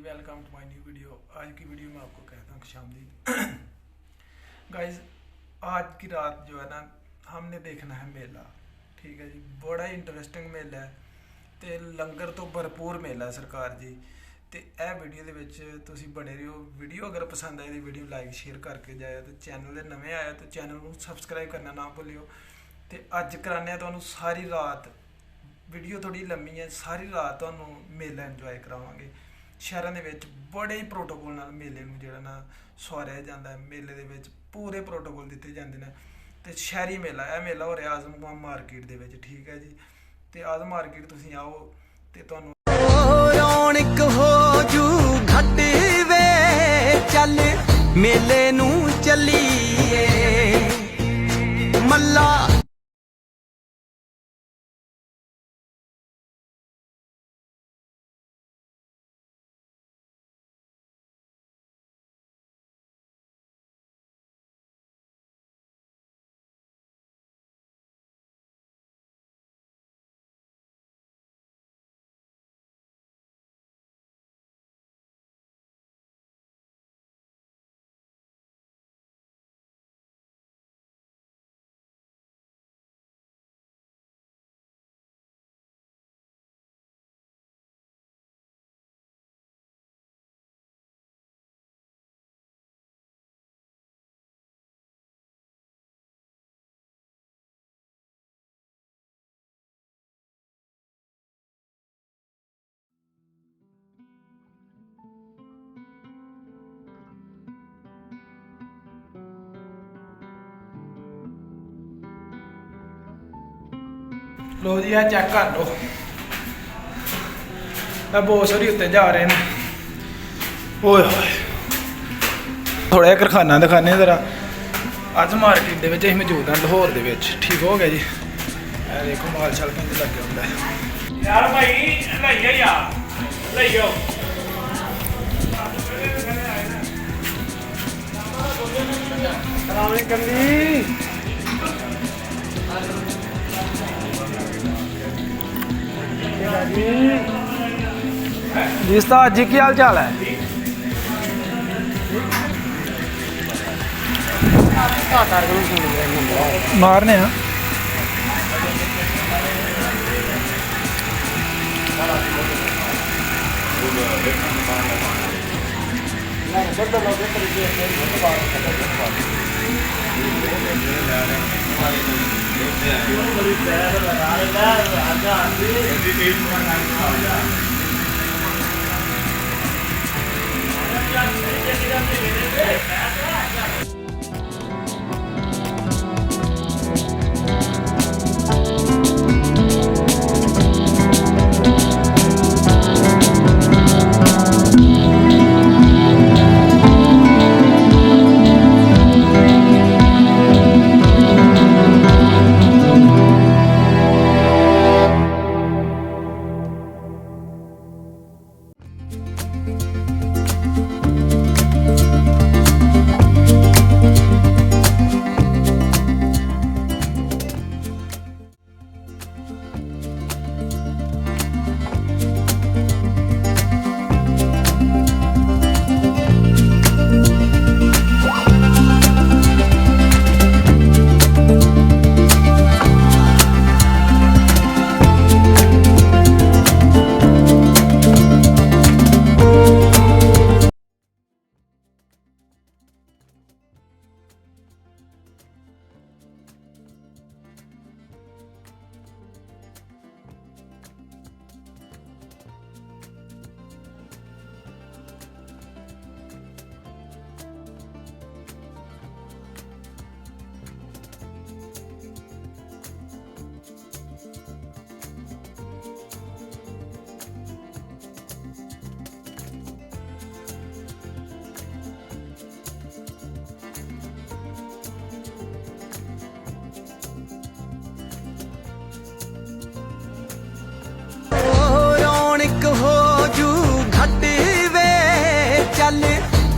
Welcome to my new video. आज की video में आपको कहता हूँ खुशामदीद। गाइस, आज की रात जो है ना, हमने देखना है मेला। ठीक है जी, बड़ा ही इंटरेस्टिंग मेला है ਤੇ ਲੰਗਰ ਤੋਂ ਭਰਪੂਰ ਮੇਲਾ ਸਰਕਾਰ ਜੀ। ਤੇ ਇਹ ਵੀਡੀਓ ਦੇ ਵਿੱਚ ਤੁਸੀਂ ਬਣੇ ਰਹੋ। ਵੀਡੀਓ ਅਗਰ ਪਸੰਦ ਆਏ ਤਾਂ ਵੀਡੀਓ ਲਾਈਕ ਸ਼ੇਅਰ ਕਰਕੇ ਜਾਇਓ ਤੇ ਚੈਨਲ ਦੇ ਨਵੇਂ ਆਏ ਤਾਂ ਚੈਨਲ ਨੂੰ ਸਬਸਕ੍ਰਾਈਬ ਕਰਨਾ ਨਾ ਭੁੱਲਿਓ। ਤੇ ਅੱਜ ਕਰਾਉਂਦੇ ਆ ਤੁਹਾਨੂੰ ਸਾਰੀ ਰਾਤ, ਵੀਡੀਓ ਥੋੜੀ ਲੰਮੀ ਹੈ, ਸਾਰੀ ਰਾਤ ਤੁਹਾਨੂੰ ਮੇਲਾ ਇੰਜੋਏ ਕਰਾਵਾਂਗੇ। ਸ਼ਹਿਰਾਂ ਦੇ ਵਿੱਚ ਬੜੇ ਹੀ ਪ੍ਰੋਟੋਕੋਲ ਨਾਲ ਮੇਲੇ ਨੂੰ ਜਿਹੜਾ ਨਾ ਸਵਾਰਿਆ ਜਾਂਦਾ ਹੈ। ਮੇਲੇ ਦੇ ਵਿੱਚ ਪੂਰੇ ਪ੍ਰੋਟੋਕੋਲ ਦਿੱਤੇ ਜਾਂਦੇ ਨੇ। ਤੇ ਸ਼ਹਿਰੀ ਮੇਲਾ, ਇਹ ਮੇਲਾ ਹੋ ਰਿਹਾ ਆਜ਼ਮ ਮਾਰਕੀਟ ਦੇ ਵਿੱਚ। ਠੀਕ ਹੈ ਜੀ, ਤੇ ਆਜ਼ਮ ਮਾਰਕੀਟ ਤੁਸੀਂ ਆਓ ਤੇ ਤੁਹਾਨੂੰ ਰੌਣਕ ਹੋ ਜੂ ਘਟ ਵੇ, ਚੱਲ ਮੇਲੇ ਨੂੰ ਚੱਲੀਏ ਮੱਲਾ। लो जी, आ चेक कर लो। बहुत सारी उत्ते जा रहे हैं। ओए होए, थोड़ा कारखाना दिखाने जरा। अज मार्केट के अं मौजूद हाँ लाहौर के। ठीक हो गया जी। देखो माल शाल किंज लगे होंगे यार भाई। जी उस्ताद जी, की हाल चाल है? मारने हैं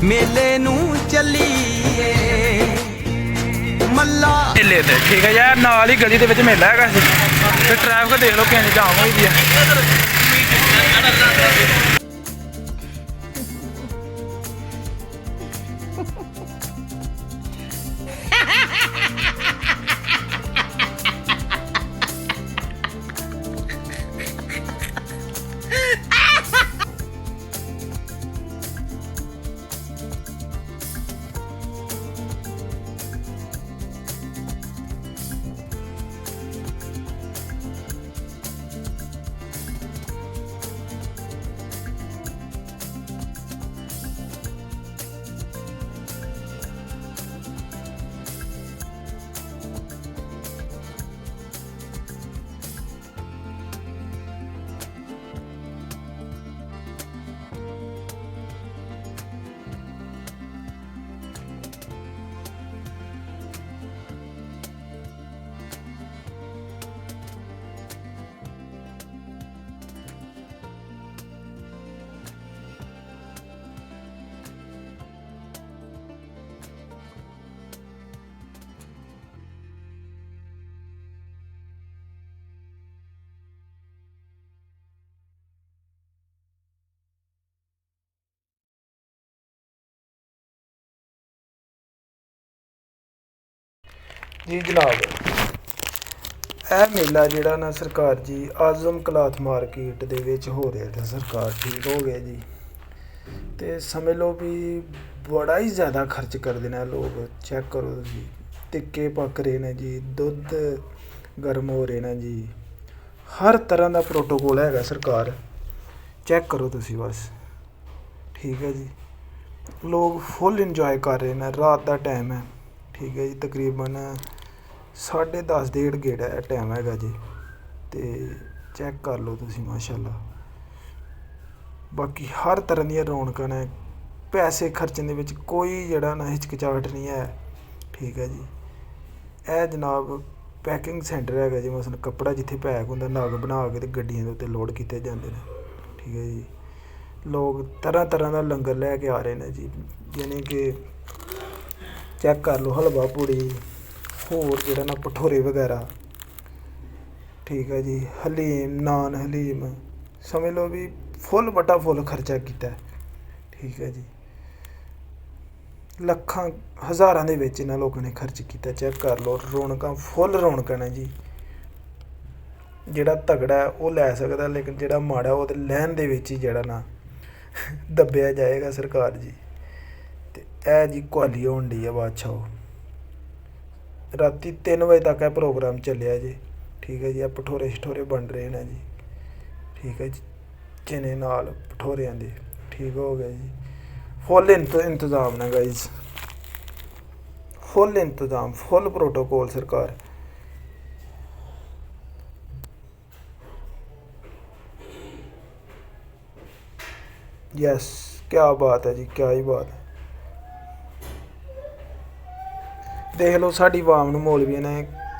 मेले नू चलीए मल्ला मेले ते। ठीक है यार, नाल ही गली दे विच मेला हैगा। ते ट्रैफिक देख लो किंज जाम होई दी है। ਜੀ ਜਨਾਬ, ਇਹ ਮੇਲਾ ਜਿਹੜਾ ਨਾ ਸਰਕਾਰ ਜੀ ਆਜ਼ਮ ਕਲਾਥ ਮਾਰਕੀਟ ਦੇ ਵਿੱਚ ਹੋ ਰਿਹਾ ਤੇ ਸਰਕਾਰ ਠੀਕ ਹੋ ਗਿਆ ਜੀ। ਤੇ ਸਮਝ ਲਓ ਵੀ ਬੜਾ ਹੀ ਜ਼ਿਆਦਾ ਖਰਚ ਕਰਦੇ ਨੇ ਲੋਕ। ਚੈੱਕ ਕਰੋ ਤੁਸੀਂ, ਟਿੱਕੇ ਪੱਕ ਰਹੇ ਨੇ ਜੀ, ਦੁੱਧ ਗਰਮ ਹੋ ਰਹੇ ਨੇ ਜੀ, ਹਰ ਤਰ੍ਹਾਂ ਦਾ ਪ੍ਰੋਟੋਕੋਲ ਹੈਗਾ ਸਰਕਾਰ। ਚੈੱਕ ਕਰੋ ਤੁਸੀਂ ਬਸ, ਠੀਕ ਹੈ ਜੀ। ਲੋਕ ਫੁੱਲ ਇੰਜੋਏ ਕਰ ਰਹੇ ਨੇ। ਰਾਤ ਦਾ ਟਾਈਮ ਹੈ, ਠੀਕ ਹੈ ਜੀ, ਤਕਰੀਬਨ 10:30 ਡੇਢ ਗੇੜਾ ਟਾਈਮ ਹੈਗਾ ਜੀ। ਤੇ ਚੈੱਕ ਕਰ ਲਓ ਤੁਸੀਂ, ਮਾਸ਼ਾਅੱਲਾ। ਬਾਕੀ ਹਰ ਤਰ੍ਹਾਂ ਦੀਆਂ ਰੌਣਕਾਂ ਨੇ। ਪੈਸੇ ਖਰਚਣ ਦੇ ਵਿੱਚ ਕੋਈ ਜਿਹੜਾ ਨਾ ਹਿਚਕਚਾਹਟ ਨਹੀਂ ਹੈ, ਠੀਕ ਹੈ ਜੀ। ਇਹ ਜਨਾਬ ਪੈਕਿੰਗ ਸੈਂਟਰ ਹੈਗਾ ਜੀ। ਮਸਲ ਕੱਪੜਾ ਜਿੱਥੇ ਪੈਕ ਹੁੰਦਾ, ਨਗ ਬਣਾ ਕੇ ਤੇ ਗੱਡੀਆਂ ਦੇ ਉੱਤੇ ਲੋਡ ਕੀਤੇ ਜਾਂਦੇ ਨੇ, ਠੀਕ ਹੈ ਜੀ। ਲੋਕ ਤਰ੍ਹਾਂ ਤਰ੍ਹਾਂ ਦਾ ਲੰਗਰ ਲੈ ਕੇ ਆ ਰਹੇ ਨੇ ਜੀ, ਯਾਨੀ ਕਿ ਚੈੱਕ ਕਰ ਲਓ, ਹਲਵਾ ਪੂੜੀ, ਹੋਰ ਜਿਹੜਾ ਨਾ ਭਟੂਰੇ ਵਗੈਰਾ, ਠੀਕ ਹੈ ਜੀ, ਹਲੀਮ, ਨਾਨ ਹਲੀਮ। ਸਮਝ ਲਓ ਵੀ ਫੁੱਲ ਬਟਾ ਫੁੱਲ ਖਰਚਾ ਕੀਤਾ, ਠੀਕ ਹੈ ਜੀ। ਲੱਖਾਂ ਹਜ਼ਾਰਾਂ ਦੇ ਵਿੱਚ ਇਹਨਾਂ ਲੋਕਾਂ ਨੇ ਖਰਚ ਕੀਤਾ। ਚੈੱਕ ਕਰ ਲਓ, ਰੌਣਕਾਂ ਫੁੱਲ ਰੌਣਕਾਂ ਨੇ ਜੀ। ਜਿਹੜਾ ਤਗੜਾ ਹੈ ਉਹ ਲੈ ਸਕਦਾ, ਲੇਕਿਨ ਜਿਹੜਾ ਮਾੜਾ ਉਹ ਤੇ ਲੈਣ ਦੇ ਵਿੱਚ ਹੀ ਜਿਹੜਾ ਨਾ ਦੱਬਿਆ ਜਾਏਗਾ ਸਰਕਾਰ ਜੀ। ਤੇ ਇਹ ਜੀ ਕੁਹਾਲੀ ਹੋਣ ਡਈ ਆ ਬਾਦਸ਼ਾਹ। ਰਾਤੀ 3 ਵਜੇ ਤੱਕ ਇਹ ਪ੍ਰੋਗਰਾਮ ਚੱਲਿਆ ਜੀ, ਠੀਕ ਹੈ ਜੀ। ਇਹ ਭਟੂਰੇ ਸ਼ਟੂਰੇ ਬਣ ਰਹੇ ਨੇ ਜੀ, ਠੀਕ ਹੈ ਜੀ, ਚਨੇ ਨਾਲ ਭਟੂਰਿਆਂ ਦੇ, ਠੀਕ ਹੋ ਗਿਆ ਜੀ। ਫੁੱਲ ਇੰਤਜ਼ਾਮ ਨੇ ਗਾਈਜ਼, ਫੁੱਲ ਇੰਤਜ਼ਾਮ, ਫੁੱਲ ਪ੍ਰੋਟੋਕੋਲ ਸਰਕਾਰ। यस, क्या बात है जी, क्या ही बात है। देख लो साडी आवाम नूं मौलवियां ने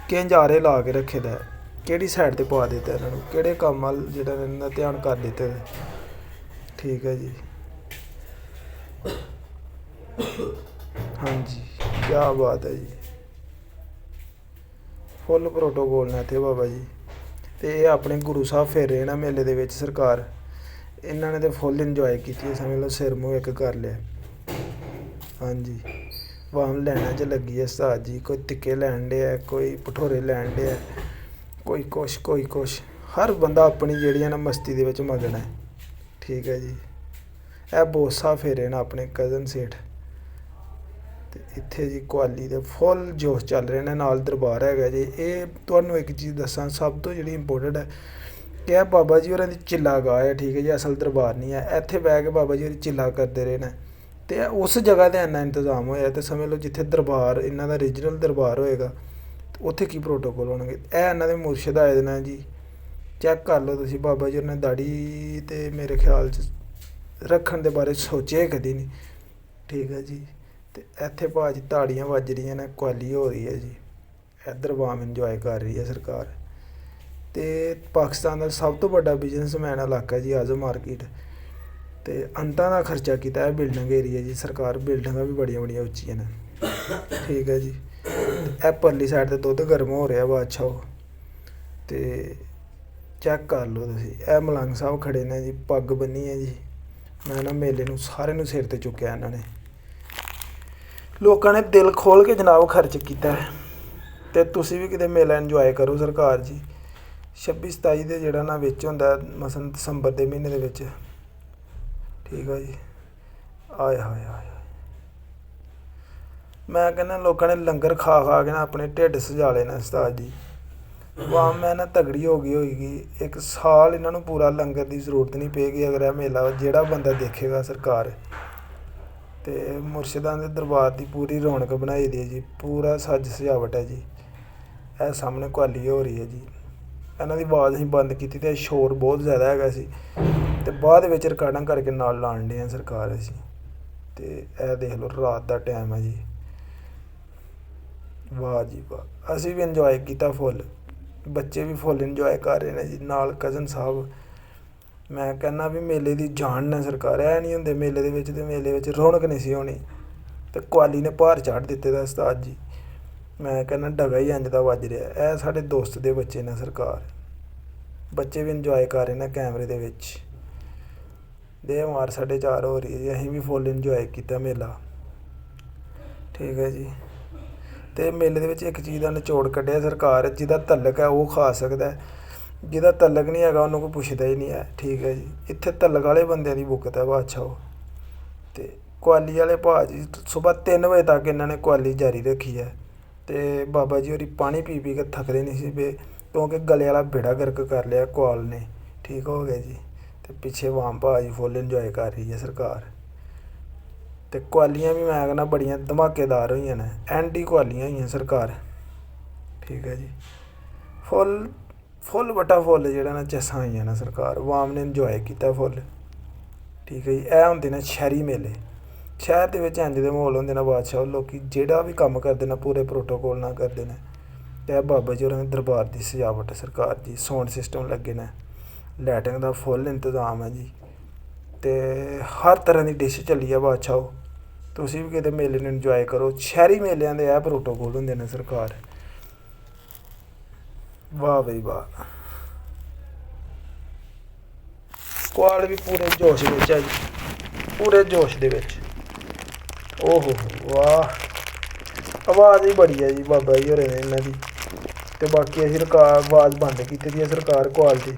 किंज आरे ला के रखे दा है, किहड़ी साइड ते पा दित्ता इन्हां नूं, किहड़े कम्म वल जिहड़ा इन्हां दा ध्यान कर दित्ते दा, ठीक है जी। हाँ जी, क्या बात है जी। फुल प्रोटोकॉल ने इत्थे बाबा जी। ते इह अपने गुरु साहब फिर रहे ना मेले दे विच सरकार। इन्हां ने तो फुल इंजॉय की, समझ लो सिर मूँह एक कर लिया। हाँ जी, वाम लैना च लगी है उस्ताद जी। कोई टिक्के लैन डे है, कोई भटूरे लैन डे है, कोई कुछ कोई कुछ। हर बंदा अपनी जेह्ड़ी है ना मस्ती दे विच मगन है, ठीक है जी। ਇਹ ਬੋਸ ਸਾਹਿਬ ਫੇਰੇ ਨੇ ਆਪਣੇ ਕਜ਼ਨ ਸੇਠ। ਤੇ ਇੱਥੇ ਜੀ ਕੁਹਾਲੀ ਦੇ ਫੁੱਲ ਜੋਸ਼ ਚੱਲ ਰਹੇ ਨੇ, ਨਾਲ ਦਰਬਾਰ ਹੈਗਾ ਜੀ। ਇਹ ਤੁਹਾਨੂੰ ਇੱਕ ਚੀਜ਼ ਦੱਸਾਂ, ਸਭ ਤੋਂ ਜਿਹੜੀ ਇੰਪੋਰਟੈਂਟ ਹੈ ਕਿ ਇਹ ਬਾਬਾ ਜੀ ਹੋਰਾਂ ਦੀ ਚਿੱਲਾ ਗਾਹ ਹੈ, ਠੀਕ ਹੈ ਜੀ, ਅਸਲ ਦਰਬਾਰ ਨਹੀਂ ਹੈ। ਇੱਥੇ ਬਹਿ ਕੇ ਬਾਬਾ ਜੀ ਹੋਰੀ ਚਿੱਲਾ ਕਰਦੇ ਰਹੇ ਨੇ। ਤੇ ਉਸ ਜਗ੍ਹਾ 'ਤੇ ਇੰਨਾ ਇੰਤਜ਼ਾਮ ਹੋਇਆ, ਤੇ ਸਮਝ ਲਓ ਜਿੱਥੇ ਦਰਬਾਰ ਇਹਨਾਂ ਦਾ ਰੀਜਨਲ ਦਰਬਾਰ ਹੋਏਗਾ ਉੱਥੇ ਕੀ ਪ੍ਰੋਟੋਕੋਲ ਹੋਣਗੇ। ਇਹ ਇਹਨਾਂ ਦੇ ਮੁਰਸ਼ਿਦ ਆਏ ਦੇ ਨੇ ਜੀ। ਚੈੱਕ ਕਰ ਲਓ ਤੁਸੀਂ, ਬਾਬਾ ਜੀ ਹੋਰਾਂ ਨੇ ਦਾੜੀ ਤੇ ਮੇਰੇ ਖਿਆਲ 'ਚ ਰੱਖਣ ਦੇ ਬਾਰੇ ਸੋਚਿਆ ਕਦੀ ਨਹੀਂ, ਠੀਕ ਹੈ ਜੀ। ਤੇ ਇੱਥੇ ਭਾਅ ਜੀ ਤਾੜੀਆਂ ਵੱਜ ਰਹੀਆਂ ਨੇ, ਕੁਹਾਲੀ ਹੋ ਰਹੀ ਹੈ ਜੀ। ਇੱਧਰ ਆਵਾਮ ਇੰਜੋਏ ਕਰ ਰਹੀ ਹੈ ਸਰਕਾਰ। ਤੇ ਪਾਕਿਸਤਾਨ ਦਾ ਸਭ ਤੋਂ ਵੱਡਾ ਬਿਜ਼ਨਸਮੈਨ ਇਲਾਕਾ ਜੀ ਆਜ਼ਮ ਮਾਰਕੀਟ। ਤੇ ਅੰਟਾਂ ਦਾ ਖਰਚਾ ਕੀਤਾ ਹੈ ਬਿਲਡਿੰਗ ਏਰੀਆ ਜੀ ਸਰਕਾਰ। ਬਿਲਡਿੰਗਾਂ ਵੀ ਬੜੀਆਂ ਬੜੀਆਂ ਉੱਚੀਆਂ ਨੇ, ਠੀਕ ਹੈ ਜੀ। ਇਹ ਪਰਲੀ ਸਾਈਡ 'ਤੇ ਦੁੱਧ ਗਰਮ ਹੋ ਰਿਹਾ ਬਾਦਸ਼ਾਹ। ਤੇ ਚੈੱਕ ਕਰ ਲਓ ਤੁਸੀਂ, ਇਹ ਮਲੰਗ ਸਾਹਿਬ ਖੜੇ ਨੇ ਜੀ, ਪੱਗ ਬੰਨੀ ਹੈ ਜੀ। ਮੈਂ ਨਾ ਮੇਲੇ ਨੂੰ ਸਾਰੇ ਨੂੰ ਸਿਰ 'ਤੇ ਚੁੱਕਿਆ। ਇਹਨਾਂ ਨੇ ਲੋਕਾਂ ਨੇ ਦਿਲ ਖੋਲ੍ਹ ਕੇ ਜਨਾਬ ਖਰਚ ਕੀਤਾ ਹੈ। ਅਤੇ ਤੁਸੀਂ ਵੀ ਕਿਤੇ ਮੇਲਾ ਇੰਜੋਏ ਕਰੋ ਸਰਕਾਰ ਜੀ। 26-27 ਦੇ ਜਿਹੜਾ ਨਾ ਵਿੱਚ ਹੁੰਦਾ, ਮਸਲ ਦਸੰਬਰ ਦੇ ਮਹੀਨੇ ਦੇ ਵਿੱਚ, ਠੀਕ ਆ ਜੀ। ਆਏ ਹਾਏ ਹਾਏ, ਮੈਂ ਕਹਿੰਦਾ ਲੋਕਾਂ ਨੇ ਲੰਗਰ ਖਾ ਖਾ ਕੇ ਨਾ ਆਪਣੇ ਢਿੱਡ ਸਜਾ ਲੈਣਾ ਉਸਤਾਦ ਜੀ। ਵਾਮ ਮੈਂ ਨਾ ਤਗੜੀ ਹੋ ਗਈ ਹੋਏਗੀ। ਇੱਕ ਸਾਲ ਇਹਨਾਂ ਨੂੰ ਪੂਰਾ ਲੰਗਰ ਦੀ ਜ਼ਰੂਰਤ ਨਹੀਂ ਪਏਗੀ ਅਗਰ ਇਹ ਮੇਲਾ ਜਿਹੜਾ ਬੰਦਾ ਦੇਖੇਗਾ ਸਰਕਾਰ। ਅਤੇ ਮੁਰਸ਼ਿਦਾਂ ਦੇ ਦਰਬਾਰ ਦੀ ਪੂਰੀ ਰੌਣਕ ਬਣਾਈ ਦੀ ਹੈ ਜੀ, ਪੂਰਾ ਸੱਜ ਸਜਾਵਟ ਹੈ ਜੀ। ਇਹ ਸਾਹਮਣੇ ਕੁਹਾਲੀ ਹੋ ਰਹੀ ਹੈ ਜੀ। ਇਹਨਾਂ ਦੀ ਆਵਾਜ਼ ਅਸੀਂ ਬੰਦ ਕੀਤੀ ਅਤੇ ਸ਼ੋਰ ਬਹੁਤ ਜ਼ਿਆਦਾ ਹੈਗਾ ਸੀ, ਅਤੇ ਬਾਅਦ ਵਿੱਚ ਰਿਕਾਰਡਿੰਗ ਕਰਕੇ ਨਾਲ ਲਾਉਣ ਡੇ ਹਾਂ ਸਰਕਾਰ ਅਸੀਂ। ਅਤੇ ਇਹ ਦੇਖ ਲਓ ਰਾਤ ਦਾ ਟਾਈਮ ਹੈ ਜੀ। ਵਾਹ ਜੀ ਵਾਹ, ਅਸੀਂ ਵੀ ਇੰਜੋਏ ਕੀਤਾ ਫੁੱਲ, ਬੱਚੇ ਵੀ ਫੁੱਲ ਇੰਜੋਏ ਕਰ ਰਹੇ ਨੇ ਜੀ, ਨਾਲ ਕਜ਼ਨ ਸਾਹਿਬ। ਮੈਂ ਕਹਿੰਦਾ ਵੀ ਮੇਲੇ ਦੀ ਜਾਨ ਨੇ ਸਰਕਾਰ। ਇਹ ਨਹੀਂ ਹੁੰਦੇ ਮੇਲੇ ਦੇ ਵਿੱਚ, ਅਤੇ ਮੇਲੇ ਵਿੱਚ ਰੌਣਕ ਨਹੀਂ ਸੀ ਹੋਣੀ। ਅਤੇ ਕੁਹਾਲੀ ਨੇ ਭਾਰ ਚਾੜ੍ਹ ਦਿੱਤੇ ਦਾ ਉਸਤਾਦ ਜੀ। ਮੈਂ ਕਹਿੰਦਾ ਡਗਾ ਹੀ ਇੰਝ ਦਾ ਵੱਜ ਰਿਹਾ। ਇਹ ਸਾਡੇ ਦੋਸਤ ਦੇ ਬੱਚੇ ਨੇ ਸਰਕਾਰ। ਬੱਚੇ ਵੀ ਇੰਜੋਏ ਕਰ ਰਹੇ ਨੇ ਕੈਮਰੇ ਦੇ ਵਿੱਚ। ਦੇ ਮਾਰ 4:30 ਹੋ ਰਹੀ ਹੈ ਜੀ। ਅਸੀਂ ਵੀ ਫੁੱਲ ਇੰਜੋਏ ਕੀਤਾ ਮੇਲਾ, ਠੀਕ ਹੈ ਜੀ। ਤੇ ਮੇਲੇ ਦੇ ਵਿੱਚ ਇੱਕ ਚੀਜ਼ ਦਾ ਨਿਚੋੜ ਕੱਢਿਆ ਸਰਕਾਰ, ਜਿਹਦਾ ਤਲਕ ਹੈ ਉਹ ਖਾ ਸਕਦਾ ਹੈ, ਜਿਹਦਾ ਤਲਕ ਨਹੀਂ ਹੈਗਾ ਉਹਨੂੰ ਕੋਈ ਪੁੱਛਦਾ ਹੀ ਨਹੀਂ ਹੈ। ਠੀਕ ਹੈ ਜੀ, ਇੱਥੇ ਤਲਕ ਵਾਲੇ ਬੰਦਿਆਂ ਦੀ ਬੁੱਕਤ ਹੈ ਬਾਦਸ਼ਾਹ। ਤੇ ਕੁਆਲੀ ਵਾਲੇ ਭਾਅ ਜੀ ਸੁਬਾਹ 3 ਵਜੇ ਤੱਕ ਇਹਨਾਂ ਨੇ ਕੁਆਲੀ ਜਾਰੀ ਰੱਖੀ ਹੈ। ਤੇ ਬਾਬਾ ਜੀ ਹੋਰੀ ਪਾਣੀ ਪੀ ਪੀ ਕੇ ਥੱਕਦੇ ਨਹੀਂ ਸੀ ਵੇ, ਕਿਉਂਕਿ ਗਲੇ ਵਾਲਾ ਬੇੜਾ ਗਰਕ ਕਰ ਲਿਆ ਕੁਆਲ ਨੇ। ਠੀਕ ਹੋ ਗਿਆ ਜੀ। ਤੇ ਪਿੱਛੇ ਵਾਮ ਭਾਅ ਜੀ ਫੁੱਲ ਇੰਜੋਏ ਕਰ ਰਹੀ ਹੈ ਸਰਕਾਰ। ਤੇ ਕੁਆਲੀਆਂ ਵੀ ਮੈਂ ਕਹਿੰਦਾ ਬੜੀਆਂ ਧਮਾਕੇਦਾਰ ਹੋਈਆਂ ਨੇ, ਐਂਟੀ ਕੁਆਲੀਆਂ ਹੋਈਆਂ ਸਰਕਾਰ। ਠੀਕ ਹੈ ਜੀ, ਫੁੱਲ ਵੱਟਾ ਫੁੱਲ ਜਿਹੜਾ ਨਾ ਚੈਸਾਂ ਹੋਈਆਂ ਨੇ ਸਰਕਾਰ, ਵਾਮ ਨੇ ਇੰਜੋਏ ਕੀਤਾ ਫੁੱਲ। ਠੀਕ ਹੈ ਜੀ, ਇਹ ਹੁੰਦੇ ਨੇ ਸ਼ਹਿਰੀ ਮੇਲੇ। ਸ਼ਹਿਰ ਦੇ ਵਿੱਚ ਇੰਝ ਦੇ ਮਾਹੌਲ ਹੁੰਦੇ ਨੇ ਬਾਦਸ਼ਾਹ, ਲੋਕ ਜਿਹੜਾ ਵੀ ਕੰਮ ਕਰਦੇ ਨੇ ਪੂਰੇ ਪ੍ਰੋਟੋਕੋਲ ਨਾਲ ਕਰਦੇ ਨੇ। ਅਤੇ ਇਹ ਬਾਬਾ ਜੀ ਹੋਰਾਂ ਦੇ ਦਰਬਾਰ ਦੀ ਸਜਾਵਟ ਸਰਕਾਰ ਜੀ, ਸਾਊਂਡ ਸਿਸਟਮ ਲੱਗੇ ਨੇ, ਲਾਈਟਿੰਗ ਦਾ ਫੁੱਲ ਇੰਤਜ਼ਾਮ ਹੈ ਜੀ। ਅਤੇ ਹਰ ਤਰ੍ਹਾਂ ਦੀ ਡਿਸ਼ ਚੱਲੀ ਹੈ ਬਾਦਸ਼ਾਹ। ਤੁਸੀਂ ਵੀ ਕਿਤੇ ਮੇਲੇ ਨੂੰ ਇੰਜੋਏ ਕਰੋ। ਸ਼ਹਿਰੀ ਮੇਲਿਆਂ ਦੇ ਇਹ ਪ੍ਰੋਟੋਕੋਲ ਹੁੰਦੇ ਨੇ ਸਰਕਾਰ। ਵਾਹ ਬਈ ਵਾਹ। ਕੁਆਲ ਵੀ ਪੂਰੇ ਜੋਸ਼ ਵਿੱਚ ਹੈ ਜੀ, ਪੂਰੇ ਜੋਸ਼ ਦੇ ਵਿੱਚ। ਓਹੋ ਵਾਹ, ਆਵਾਜ਼ ਹੀ ਬੜੀ ਹੈ ਜੀ ਬਾਬਾ ਜੀ ਹੋਰਾਂ ਨੇ ਇਹਨਾਂ ਦੀ। ਅਤੇ ਬਾਕੀ ਅਸੀਂ ਆਵਾਜ਼ ਬੰਦ ਕੀਤੀ ਦੀ ਹੈ ਸਰਕਾਰ ਕੁਆਲ ਦੀ,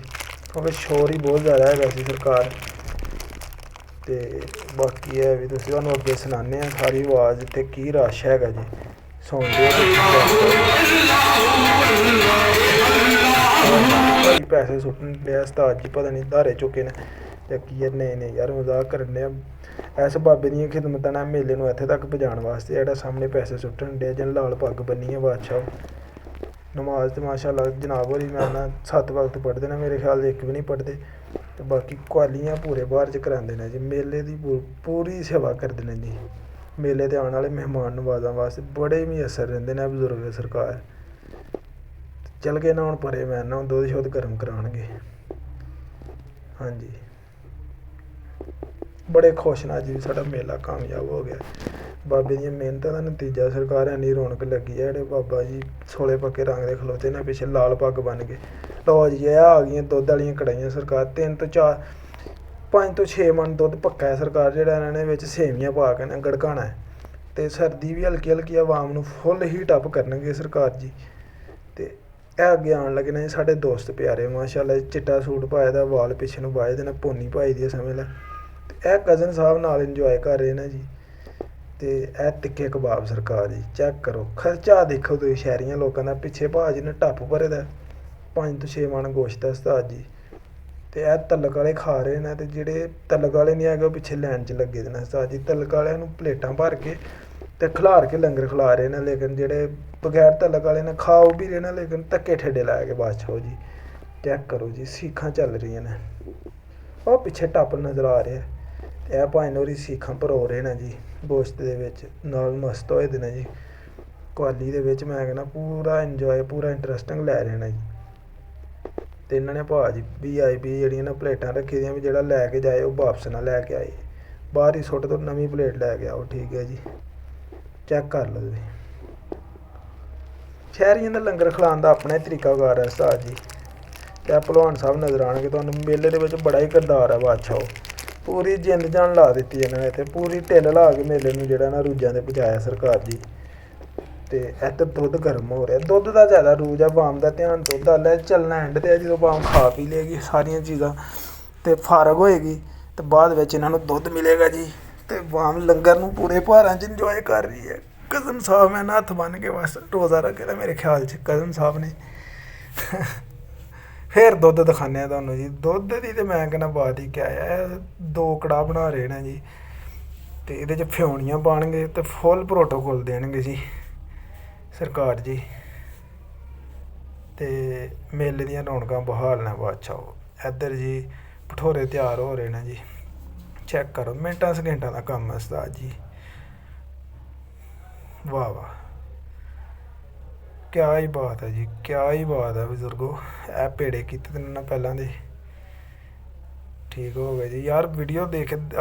ਕਿਉਂਕਿ ਸ਼ੋਰ ਹੀ ਬਹੁਤ ਜ਼ਿਆਦਾ ਹੈਗਾ ਸੀ ਸਰਕਾਰ। ਅਤੇ ਬਾਕੀ ਇਹ ਵੀ ਤੁਸੀਂ ਤੁਹਾਨੂੰ ਅੱਗੇ ਸੁਣਾਉਂਦੇ ਹਾਂ ਸਾਰੀ ਆਵਾਜ਼, ਇੱਥੇ ਕੀ ਰਸ਼ ਹੈਗਾ ਜੀ, ਸੁਣਦੇ ਹੋ। ਪੈਸੇ ਸੁੱਟਣ ਡਿਆ ਉਸਤਾਦ ਜੀ, ਪਤਾ ਨਹੀਂ ਧਾਰੇ ਚੁੱਕੇ ਨੇ ਜਾਂ ਕੀ ਹੈ। ਨਹੀਂ ਯਾਰ, ਮਜ਼ਾਕ ਕਰਨ ਡਿਆ। ਇਸ ਬਾਬੇ ਦੀਆਂ ਖਿਦਮਤਾਂ ਨਾਲ ਮੇਲੇ ਨੂੰ ਇੱਥੇ ਤੱਕ ਪਹੁੰਚਾਉਣ ਵਾਸਤੇ ਜਿਹੜਾ ਸਾਹਮਣੇ ਪੈਸੇ ਸੁੱਟਣ ਡਿਆ, ਜਿਹਨੇ ਲਾਲ ਪੱਗ ਬੰਨੀ ਹੈ ਬਾਦਸ਼ਾਹ। ਨਮਾਜ਼ ਤੇ ਮਾਸ਼ਾਅੱਲਾ ਜਨਾਬ ਹੋਰੀ ਮੈਂ ਨਾ 7 ਵਕਤ ਪੜ੍ਹਦੇ ਨੇ, ਮੇਰੇ ਖਿਆਲ 1 ਵੀ ਨਹੀਂ ਪੜ੍ਹਦੇ। ਅਤੇ ਬਾਕੀ ਕੁਆਲੀਆਂ ਪੂਰੇ ਬਾਹਰ 'ਚ ਕਰਾਉਂਦੇ ਨੇ ਜੀ, ਮੇਲੇ ਦੀ ਪੂਰੀ ਸੇਵਾ ਕਰਦੇ ਨੇ ਜੀ। ਮੇਲੇ 'ਤੇ ਆਉਣ ਵਾਲੇ ਮਹਿਮਾਨ ਨਵਾਜ਼ਾਂ ਵਾਸਤੇ ਬੜੇ ਮੁਯੱਸਰ ਰਹਿੰਦੇ ਨੇ ਬਜ਼ੁਰਗ ਸਰਕਾਰ। ਚੱਲ ਗਏ ਨਾ ਹੁਣ ਪਰੇ, ਮੈਂ ਨਾ ਦੁੱਧ ਸ਼ੁੱਧ ਗਰਮ ਕਰਾਉਣਗੇ। ਹਾਂਜੀ, ਬੜੇ ਖੁਸ਼ ਨੇ ਜੀ, ਸਾਡਾ ਮੇਲਾ ਕਾਮਯਾਬ ਹੋ ਗਿਆ। ਬਾਬੇ ਦੀਆਂ ਮਿਹਨਤਾਂ ਦਾ ਨਤੀਜਾ ਸਰਕਾਰ, ਇੰਨੀ ਰੌਣਕ ਲੱਗੀ ਹੈ। ਜਿਹੜੇ ਬਾਬਾ ਜੀ ਸੋਲੇ ਪੱਕੇ ਰੰਗ ਦੇ ਖਲੋਤੇ ਨੇ, ਪਿੱਛੇ ਲਾਲ ਪੱਗ ਬੰਨ੍ਹ ਕੇ। ਲਓ ਜੀ, ਇਹ ਆ ਗਈਆਂ ਦੁੱਧ ਵਾਲੀਆਂ ਕੜਾਹੀਆਂ ਸਰਕਾਰ। 3 ਤੋਂ 4 5 ਤੋਂ 6 ਮਣ ਦੁੱਧ ਪੱਕਾ ਹੈ ਸਰਕਾਰ, ਜਿਹੜਾ ਇਹਨਾਂ ਨੇ ਵਿੱਚ ਸੇਵੀਆਂ ਪਾ ਕੇ ਨਾ ਗੜਕਾਣਾ ਹੈ। ਅਤੇ ਸਰਦੀ ਵੀ ਹਲਕੀ ਹਲਕੀ ਆਵਾਮ ਨੂੰ ਫੁੱਲ ਹੀਟ ਅਪ ਕਰਨਗੇ ਸਰਕਾਰ ਜੀ। ਅਤੇ ਇਹ ਅੱਗੇ ਆਉਣ ਲੱਗੇ ਨੇ ਸਾਡੇ ਦੋਸਤ ਪਿਆਰੇ ਮਾਸ਼ਾਅੱਲਾ, ਚਿੱਟਾ ਸੂਟ ਪਾਏ ਦਾ, ਵਾਲ ਪਿੱਛੇ ਨੂੰ ਵਾਹੇ ਦੇ ਨਾਲ ਪੋਨੀ ਪਾਈ ਦੀ ਹੈ ਸਮਝ ਲੈ। ਅਤੇ ਇਹ ਕਜ਼ਨ ਸਾਹਿਬ ਨਾਲ ਇੰਜੋਏ ਕਰ ਰਹੇ ਨੇ ਜੀ। ਅਤੇ ਇਹ ਟਿੱਕੇ ਕਬਾਬ ਸਰਕਾਰ ਜੀ, ਚੈੱਕ ਕਰੋ ਖਰਚਾ ਦੇਖੋ ਤੁਸੀਂ ਸ਼ਹਿਰੀਆਂ ਲੋਕਾਂ ਦਾ। ਪਿੱਛੇ ਭਾਅ ਜੀ ਨੇ ਟੱਪ ਭਰੇ ਦਾ 5 ਤੋਂ 6 ਮਣ ਗੋਸ਼ਤ ਹੈ ਉਸਤਾਦ ਜੀ। ਅਤੇ ਇਹ ਤਲਕ ਵਾਲੇ ਖਾ ਰਹੇ ਨੇ, ਅਤੇ ਜਿਹੜੇ ਤਲਕ ਵਾਲੇ ਨਹੀਂ ਹੈਗੇ ਉਹ ਪਿੱਛੇ ਲਾਈਨ 'ਚ ਲੱਗੇ ਦੇ ਨੇ ਉਸਤਾਦ ਜੀ। ਤਲਕ ਵਾਲਿਆਂ ਨੂੰ ਪਲੇਟਾਂ ਭਰ ਕੇ ਅਤੇ ਖਿਲਾਰ ਕੇ ਲੰਗਰ ਖਿਲਾ ਰਹੇ ਨੇ, ਲੇਕਿਨ ਜਿਹੜੇ ਬਗੈਰ ਤਲਕ ਵਾਲੇ ਨੇ ਖਾਓ ਵੀ ਰਹੇ ਨੇ, ਲੇਕਿਨ ਧੱਕੇ ਠੇਡੇ ਲੈ ਕੇ ਬਾਦਸ਼ਾਹ ਜੀ। ਚੈੱਕ ਕਰੋ ਜੀ, ਸੀਖਾਂ ਚੱਲ ਰਹੀਆਂ ਨੇ, ਉਹ ਪਿੱਛੇ ਟੱਪ ਨਜ਼ਰ ਆ ਰਿਹਾ। ਅਤੇ ਇਹ ਭਾਈ ਹੋਰੀ ਸੀਖਾਂ ਭਰੋ ਰਹੇ ਨੇ ਜੀ ਗੋਸ਼ਤ ਦੇ ਵਿੱਚ, ਨਾਲ ਮਸਤ ਹੋਏ ਦੇ ਨੇ ਜੀ। ਕੁਆਲੀ ਦੇ ਵਿੱਚ ਮੈਂ ਕਹਿੰਦਾ ਪੂਰਾ ਇੰਜੋਏ, ਪੂਰਾ ਇੰਟਰਸਟਿੰਗ ਲੈ ਰਹੇ ਨੇ ਜੀ। ਅਤੇ ਇਹਨਾਂ ਨੇ ਭਾਅ ਜੀ VIP ਜਿਹੜੀਆਂ ਨਾ ਪਲੇਟਾਂ ਰੱਖੀ ਦੀਆਂ, ਵੀ ਜਿਹੜਾ ਲੈ ਕੇ ਜਾਏ ਉਹ ਵਾਪਸ ਨਾ ਲੈ ਕੇ ਆਏ, ਬਾਹਰ ਹੀ ਸੁੱਟ ਤੋਂ ਨਵੀਂ ਪਲੇਟ ਲੈ ਕੇ ਆਓ। ਠੀਕ ਹੈ ਜੀ, ਚੈੱਕ ਕਰ ਲਓ ਤੁਸੀਂ। ਸ਼ਹਿਰੀਆਂ ਦਾ ਲੰਗਰ ਖਿਲਾਉਣ ਦਾ ਆਪਣਾ ਹੀ ਤਰੀਕਾਕਾਰ ਹੈ ਉਸਤਾਦ ਜੀ। ਅਤੇ ਭਲਵਾਨ ਸਾਹਿਬ ਨਜ਼ਰ ਆਉਣਗੇ ਤੁਹਾਨੂੰ ਮੇਲੇ ਦੇ ਵਿੱਚ, ਬੜਾ ਹੀ ਕਿਰਦਾਰ ਹੈ ਬਾਦਸ਼ਾਹ। ਪੂਰੀ ਜਿੰਦ ਜਾਨ ਲਾ ਦਿੱਤੀ ਇਹਨਾਂ ਨੇ, ਅਤੇ ਪੂਰੀ ਢਿੱਲ ਲਾ ਕੇ ਮੇਲੇ ਨੂੰ ਜਿਹੜਾ ਨਾ ਰੂਜਾਂ 'ਤੇ ਪਹੁੰਚਾਇਆ ਸਰਕਾਰ ਜੀ। ਅਤੇ ਇੱਧਰ ਦੁੱਧ ਗਰਮ ਹੋ ਰਿਹਾ, ਦੁੱਧ ਦਾ ਜ਼ਿਆਦਾ ਰੂਜ ਆ, ਵਾਮ ਦਾ ਧਿਆਨ ਦੁੱਧ ਵੱਲ ਹੈ। ਚੱਲਣਾ ਐਂਡ 'ਤੇ ਆ, ਜਦੋਂ ਵਾਮ ਖਾ ਪੀ ਲਏਗੀ ਸਾਰੀਆਂ ਚੀਜ਼ਾਂ ਅਤੇ ਫਾਰਗ ਹੋਏਗੀ, ਅਤੇ ਬਾਅਦ ਵਿੱਚ ਇਹਨਾਂ ਨੂੰ ਦੁੱਧ ਮਿਲੇਗਾ ਜੀ। ਅਤੇ ਵਾਮ ਲੰਗਰ ਨੂੰ ਪੂਰੇ ਭਾਰਾਂ 'ਚ ਇੰਜੋਏ ਕਰ ਰਹੀ ਹੈ। ਕਜ਼ਨ ਸਾਹਿਬ ਮੈਂ ਨਾ ਹੱਥ ਬੰਨ੍ਹ ਕੇ ਬਸ ਰੋਜ਼ਾ ਰੱਖੇ ਦਾ ਮੇਰੇ ਖਿਆਲ 'ਚ ਕਜ਼ਨ ਸਾਹਿਬ ਨੇ। ਫਿਰ ਦੁੱਧ ਦਿਖਾਉਂਦੇ ਹਾਂ ਤੁਹਾਨੂੰ ਜੀ। ਦੁੱਧ ਦੀ ਤਾਂ ਮੈਂ ਕਹਿੰਦਾ ਬਾਤ ਹੀ ਕਿਆ ਹੈ। 2 ਕੜਾਹ ਬਣਾ ਰਹੇ ਨੇ ਜੀ, ਅਤੇ ਇਹਦੇ 'ਚ ਫਿਉਣੀਆਂ ਪਾਉਣਗੇ ਅਤੇ ਫੁੱਲ ਪ੍ਰੋਟੋਕੋਲ ਦੇਣਗੇ ਜੀ ਸਰਕਾਰ ਜੀ। ਅਤੇ ਮੇਲੇ ਦੀਆਂ ਰੌਣਕਾਂ ਬਹਾਲ ਨੇ ਬਾਦਸ਼ਾਹ। ਇੱਧਰ ਜੀ ਭਟੂਰੇ ਤਿਆਰ ਹੋ ਰਹੇ ਨੇ ਜੀ, ਚੈੱਕ ਕਰੋ, ਮਿੰਟਾਂ ਸਕਿੰਟਾਂ ਦਾ ਕੰਮ ਹੈ ਉਸਤਾਦ ਜੀ। ਵਾਹ ਵਾਹ, ਕਿਆ ਹੀ ਬਾਤ ਹੈ ਜੀ, ਕਿਆ ਹੀ ਬਾਤ ਹੈ ਬਜ਼ੁਰਗੋ। ਇਹ ਪੇੜੇ ਕੀਤੇ ਤੇ ਨਾ ਪਹਿਲਾਂ ਦੇ। ਠੀਕ ਹੋ ਗਿਆ ਜੀ ਯਾਰ। ਵੀਡੀਓ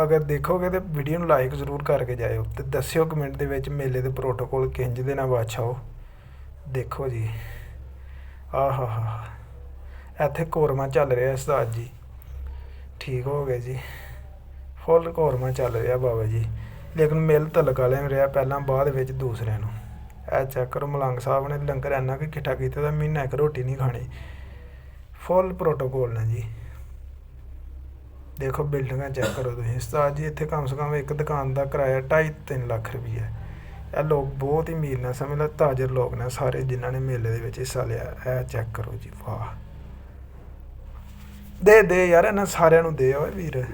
ਅਗਰ ਦੇਖੋਗੇ ਤਾਂ ਵੀਡੀਓ ਨੂੰ ਲਾਈਕ ਜ਼ਰੂਰ ਕਰਕੇ ਜਾਇਓ, ਅਤੇ ਦੱਸਿਓ ਕਮੈਂਟ ਦੇ ਵਿੱਚ ਮੇਲੇ ਦੇ ਪ੍ਰੋਟੋਕੋਲ ਕਿੰਝ ਦੇ ਨਾ ਬਾਦਸ਼ਾਹ। ਦੇਖੋ ਜੀ, ਆਹ ਹਾ ਇੱਥੇ ਕੋਰਮਾ ਚੱਲ ਰਿਹਾ ਉਸਤਾਦ ਜੀ। ਠੀਕ ਹੋ ਗਿਆ ਜੀ, ਫੁੱਲ ਕੋਰਮਾ ਚੱਲ ਰਿਹਾ ਬਾਬਾ ਜੀ। ਲੇਕਿਨ ਮਿਲ ਤਲਕ ਵਾਲਿਆਂ ਨੂੰ ਰਿਹਾ ਪਹਿਲਾਂ, ਬਾਅਦ ਵਿੱਚ ਦੂਸਰਿਆਂ ਨੂੰ। ਇਹ ਚੈੱਕ ਕਰੋ, ਮਲੰਗ ਸਾਹਿਬ ਨੇ ਲੰਗਰ ਇੰਨਾ ਕਿ ਇਕੱਠਾ ਕੀਤਾ ਤਾਂ ਮਹੀਨਾ ਇੱਕ ਰੋਟੀ ਨਹੀਂ ਖਾਣੀ। ਫੁੱਲ ਪ੍ਰੋਟੋਕੋਲ ਨੇ ਜੀ। ਦੇਖੋ ਬਿਲਡਿੰਗਾਂ ਚੈੱਕ ਕਰੋ ਤੁਸੀਂ। ਉਸਤਾਦ ਜੀ ਇੱਥੇ ਕਮ ਸੇ ਕਮ ਇੱਕ ਦੁਕਾਨ ਦਾ ਕਿਰਾਇਆ 2.5-3 ਲੱਖ ਰੁਪਈਆ। ਇਹ ਲੋਕ ਬਹੁਤ ਹੀ ਅਮੀਰ ਨੇ, ਸਮਝ ਲਓ ਤਾਜਰ ਲੋਕ ਨੇ ਸਾਰੇ ਜਿਨ੍ਹਾਂ ਨੇ ਮੇਲੇ ਦੇ ਵਿੱਚ ਹਿੱਸਾ ਲਿਆ। ਇਹ ਚੈੱਕ ਕਰੋ ਜੀ, ਵਾਹ। ਦੇ ਯਾਰ ਇਹਨਾਂ ਸਾਰਿਆਂ ਨੂੰ ਦੇ ਓਏ ਵੀਰ।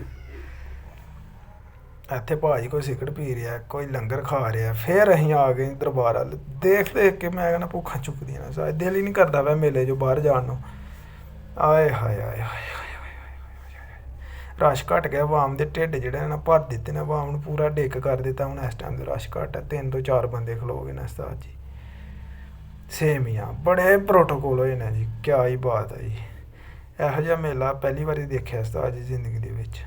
ਇੱਥੇ ਭਾਜੀ ਕੋਈ ਸਿਗਰਟ ਪੀ ਰਿਹਾ, ਕੋਈ ਲੰਗਰ ਖਾ ਰਿਹਾ। ਫਿਰ ਅਸੀਂ ਆ ਗਏ ਦਰਬਾਰ ਵੱਲ। ਦੇਖ ਕੇ ਮੈਂ ਕਹਿੰਦਾ ਭੁੱਖਾਂ ਚੁੱਕਦੀਆਂ ਨੇ ਸਾਰੇ, ਦਿਲ ਹੀ ਨਹੀਂ ਕਰਦਾ ਵਾ ਮੇਲੇ 'ਚੋਂ ਬਾਹਰ ਜਾਣ ਨੂੰ। ਆਏ ਹਾਏ ਹਾਏ ਹਾਏ, ਰਸ਼ ਘਟ ਗਿਆ। ਆਵਾਮ ਦੇ ਢਿੱਡ ਜਿਹੜੇ ਨਾ ਭਰ ਦਿੱਤੇ ਨੇ, ਆਵਾਮ ਨੂੰ ਪੂਰਾ ਡਿੱਕ ਕਰ ਦਿੱਤਾ। ਹੁਣ ਇਸ ਟਾਈਮ ਦੇ ਰਸ਼ ਘੱਟ ਹੈ, 3 ਤੋਂ 4 ਬੰਦੇ ਖਲੋ ਗਏ ਨੇ ਉਸਤਾਦ ਜੀ। ਸੇਮ ਹੀ ਆ, ਬੜੇ ਪ੍ਰੋਟੋਕੋਲ ਹੋਏ ਨੇ ਜੀ। ਕਿਆ ਹੀ ਬਾਤ ਹੈ ਜੀ। ਇਹੋ ਜਿਹਾ ਮੇਲਾ ਪਹਿਲੀ ਵਾਰੀ ਦੇਖਿਆ ਉਸਤਾਦ ਜੀ ਜ਼ਿੰਦਗੀ ਦੇ ਵਿੱਚ।